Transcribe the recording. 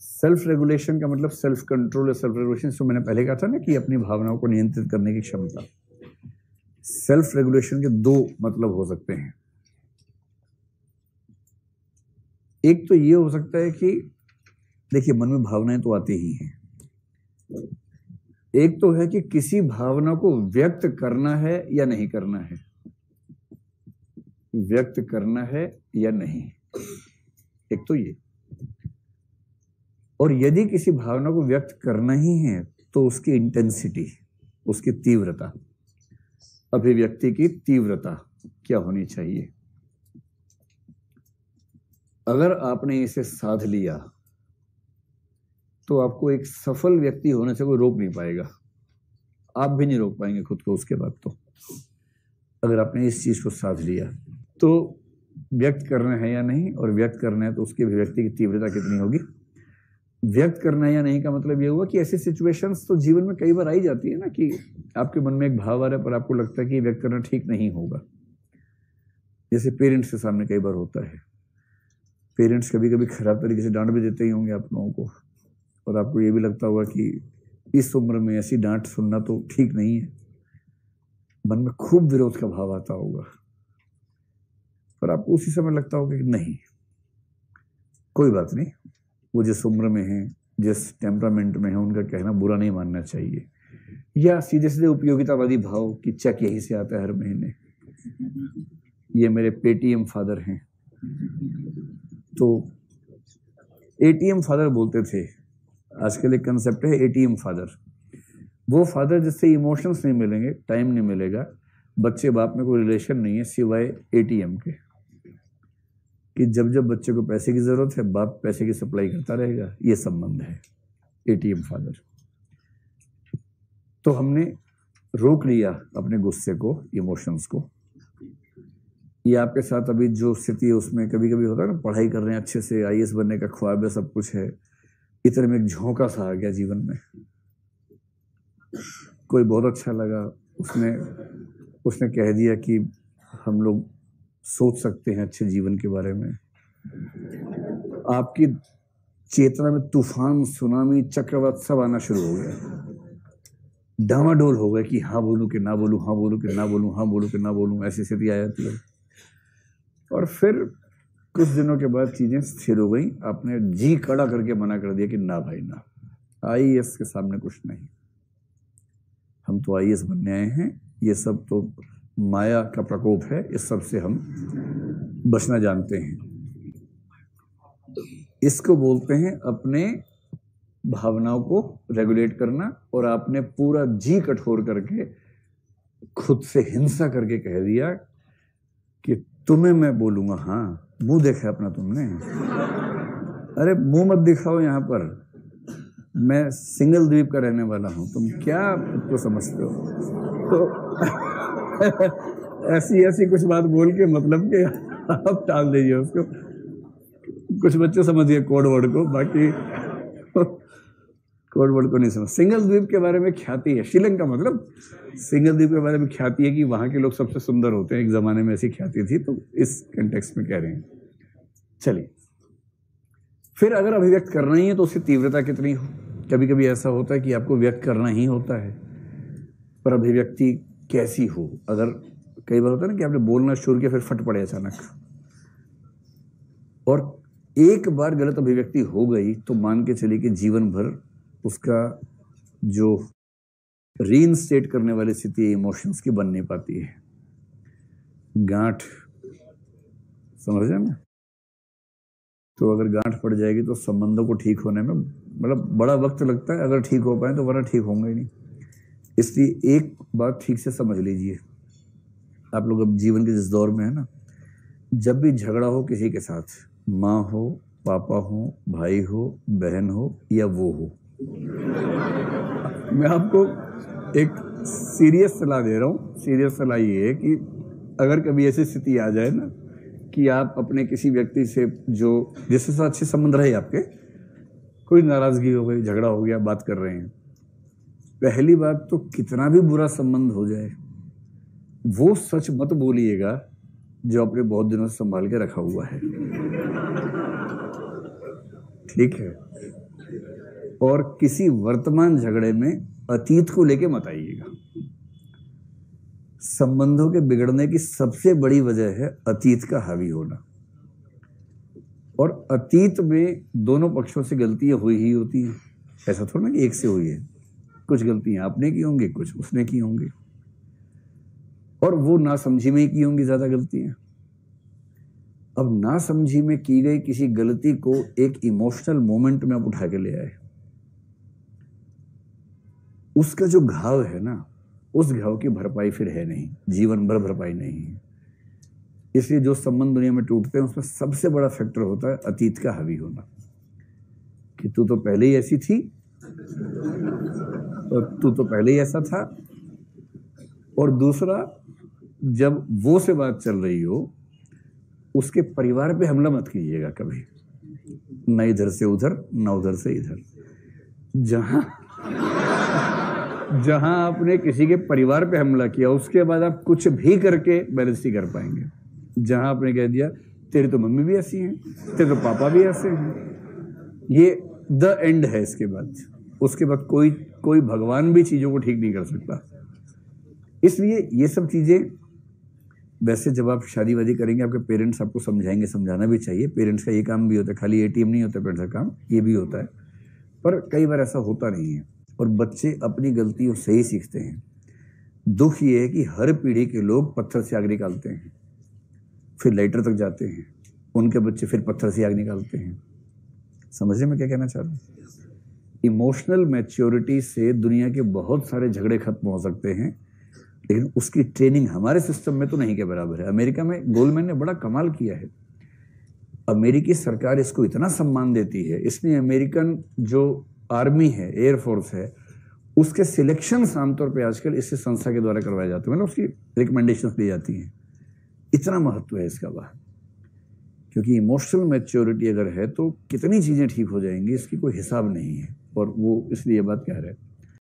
Self regulation का मतलब self control या सेल्फ रेगुलेशन, जो मैंने पहले कहा था ना कि अपनी भावनाओं को नियंत्रित करने की क्षमता। सेल्फ रेगुलेशन के दो मतलब हो सकते हैं। एक तो ये हो सकता है कि देखिए मन में भावनाएं तो आती ही हैं, एक तो है कि किसी भावना को व्यक्त करना है या नहीं करना है, व्यक्त करना है या नहीं, एक तो ये। और यदि किसी भावना को व्यक्त करना ही है तो उसकी इंटेंसिटी, उसकी तीव्रता, अभिव्यक्ति की तीव्रता क्या होनी चाहिए। अगर आपने इसे साध लिया तो आपको एक सफल व्यक्ति होने से कोई रोक नहीं पाएगा, आप भी नहीं रोक पाएंगे खुद को उसके बाद। तो अगर आपने इस चीज को साध लिया तो व्यक्त करना है या नहीं, और व्यक्त करना है तो उसकी अभिव्यक्ति की तीव्रता कितनी होगी। व्यक्त करना है या नहीं का मतलब ये हुआ कि ऐसी सिचुएशंस तो जीवन में कई बार आई जाती है ना कि आपके मन में एक भाव आ रहा है पर आपको लगता है कि व्यक्त करना ठीक नहीं होगा। जैसे पेरेंट्स के सामने कई बार होता है, पेरेंट्स कभी कभी खराब तरीके से डांट भी देते ही होंगे आप लोगों को, और आपको ये भी लगता होगा कि इस उम्र में ऐसी डांट सुनना तो ठीक नहीं है, मन में खूब विरोध का भाव आता होगा, पर आपको उसी समय लगता होगा कि नहीं कोई बात नहीं, वो जिस उम्र में है, जिस टेम्परामेंट में है, उनका कहना बुरा नहीं मानना चाहिए। या सीधे सीधे उपयोगितावादी भाव कि चेक यहीं से आता है हर महीने, ये मेरे पेटीएम फादर हैं, तो एटीएम फादर बोलते थे, आजकल एक कंसेप्ट है एटीएम फादर। वो फादर जिससे इमोशंस नहीं मिलेंगे, टाइम नहीं मिलेगा, बच्चे बाप में कोई रिलेशन नहीं है सिवाय एटीएम के, कि जब जब बच्चे को पैसे की जरूरत है बाप पैसे की सप्लाई करता रहेगा, ये संबंध है एटीएम फादर। तो हमने रोक लिया अपने गुस्से को, इमोशंस को। ये आपके साथ अभी जो स्थिति है उसमें कभी कभी होता है ना, पढ़ाई कर रहे हैं अच्छे से, आईएएस बनने का ख्वाब है, सब कुछ है, इतने में एक झोंका सा आ गया जीवन में, कोई बहुत अच्छा लगा, उसने कह दिया कि हम लोग सोच सकते हैं अच्छे जीवन के बारे में। आपकी चेतना में तूफान, सुनामी, चक्रवात सब आना शुरू हो गया, डामाडोल हो गया कि हाँ बोलूं कि ना बोलूं, हाँ बोलूं कि ना बोलूं, हाँ बोलूं कि ना बोलूं, ऐसी स्थिति आ जाती है। और फिर कुछ दिनों के बाद चीजें स्थिर हो गई, आपने जी कड़ा करके मना कर दिया कि ना भाई ना, आईएएस के सामने कुछ नहीं, हम तो आईएएस बनने आए हैं, ये सब तो माया का प्रकोप है, इस सब से हम बचना जानते हैं। इसको बोलते हैं अपने भावनाओं को रेगुलेट करना। और आपने पूरा जी कठोर करके खुद से हिंसा करके कह दिया कि तुम्हें मैं बोलूंगा, हाँ मुंह देखा अपना तुमने, अरे मुंह मत दिखाओ, यहाँ पर मैं सिंगल द्वीप का रहने वाला हूं, तुम क्या उसको समझते हो। तो ऐसी कुछ बात बोल के मतलब कि आप टाल दीजिए उसको। कुछ बच्चे समझ गए कोड वर्ड को, बाकी कोड वर्ड को नहीं समझ। सिंगल द्वीप के बारे में ख्याति है, श्रीलंका मतलब सिंगल द्वीप के बारे में ख्याति है कि वहां के लोग सबसे सुंदर होते हैं, एक जमाने में ऐसी ख्याति थी, तो इस कंटेक्स्ट में कह रहे हैं। चलिए, फिर अगर अभिव्यक्त करना ही है तो उसकी तीव्रता कितनी हो। कभी कभी ऐसा होता है कि आपको व्यक्त करना ही होता है, पर अभिव्यक्ति कैसी हो। अगर कई बार होता है ना कि आपने बोलना शुरू किया फिर फट पड़े अचानक, और एक बार गलत अभिव्यक्ति हो गई तो मान के चलिए कि जीवन भर उसका जो रीइंस्टेट करने वाली स्थिति इमोशंस की बन नहीं पाती है। गांठ, समझ रहे ना, तो अगर गांठ पड़ जाएगी तो संबंधों को ठीक होने में मतलब बड़ा वक्त लगता है, अगर ठीक हो पाए तो वरना ठीक होंगे ही नहीं। इसलिए एक बात ठीक से समझ लीजिए, आप लोग अब जीवन के जिस दौर में है ना, जब भी झगड़ा हो किसी के साथ, माँ हो, पापा हो, भाई हो, बहन हो या वो हो, मैं आपको एक सीरियस सलाह दे रहा हूँ। सीरियस सलाह ये है कि अगर कभी ऐसी स्थिति आ जाए ना कि आप अपने किसी व्यक्ति से जो जिसके साथ अच्छे संबंध रहे आपके, कोई नाराजगी हो गई, झगड़ा हो गया, बात कर रहे हैं, पहली बात तो कितना भी बुरा संबंध हो जाए वो सच मत बोलिएगा जो आपने बहुत दिनों से संभाल के रखा हुआ है, ठीक है। और किसी वर्तमान झगड़े में अतीत को लेके मत आइएगा। संबंधों के बिगड़ने की सबसे बड़ी वजह है अतीत का हावी होना, और अतीत में दोनों पक्षों से गलतियां हुई ही होती हैं। ऐसा थोड़ा ना कि एक से हुई है, कुछ गलतियां आपने की होंगी, कुछ उसने की होंगी, और वो नासमझी में ही की होंगी ज्यादा गलतियां। अब नासमझी में की गई किसी गलती को एक इमोशनल मोमेंट में आप उठा के ले आए, उसका जो घाव है ना, उस घाव की भरपाई फिर है नहीं, जीवन भर भरपाई नहीं है। इसलिए जो संबंध दुनिया में टूटते हैं उसमें सबसे बड़ा फैक्टर होता है अतीत का हावी होना, कि तू तो पहले ही ऐसी थी, और तू तो पहले ही ऐसा था। और दूसरा, जब वो से बात चल रही हो, उसके परिवार पे हमला मत कीजिएगा कभी, ना इधर से उधर, ना उधर से इधर। जहां आपने किसी के परिवार पे हमला किया, उसके बाद आप कुछ भी करके बैलेंस नहीं कर पाएंगे। जहां आपने कह दिया तेरी तो मम्मी भी ऐसी हैं, तेरे तो पापा भी ऐसे हैं, ये द एंड है। इसके बाद उसके बाद कोई भगवान भी चीजों को ठीक नहीं कर सकता। इसलिए ये सब चीजें, वैसे जब आप शादी वादी करेंगे आपके पेरेंट्स आपको समझाएंगे, समझाना भी चाहिए। पेरेंट्स का ये काम भी होता है, खाली एटीएम नहीं होता पेरेंट्स का काम, ये भी होता है, पर कई बार ऐसा होता नहीं है और बच्चे अपनी गलतियों से ही सीखते हैं। दुख ये है कि हर पीढ़ी के लोग पत्थर से आग निकालते हैं, फिर लाइटर तक जाते हैं, उनके बच्चे फिर पत्थर से आग निकालते हैं। समझे मैं क्या कहना चाह रहा हूँ? इमोशनल मैच्योरिटी से दुनिया के बहुत सारे झगड़े खत्म हो सकते हैं, लेकिन उसकी ट्रेनिंग हमारे सिस्टम में तो नहीं के बराबर है। अमेरिका में गोल्डमैन ने बड़ा कमाल किया है। अमेरिकी सरकार इसको इतना सम्मान देती है, इसलिए अमेरिकन जो आर्मी है, एयरफोर्स है, उसके सिलेक्शन आमतौर पे आजकल इससे संस्था के द्वारा करवाए जाते हैं, मतलब उसकी रिकमेंडेशन दी जाती हैं। इतना महत्व है इसका वहाँ, क्योंकि इमोशनल मैच्योरिटी अगर है तो कितनी चीजें ठीक हो जाएंगी, इसकी कोई हिसाब नहीं है। और वो इसलिए ये बात कह रहे हैं।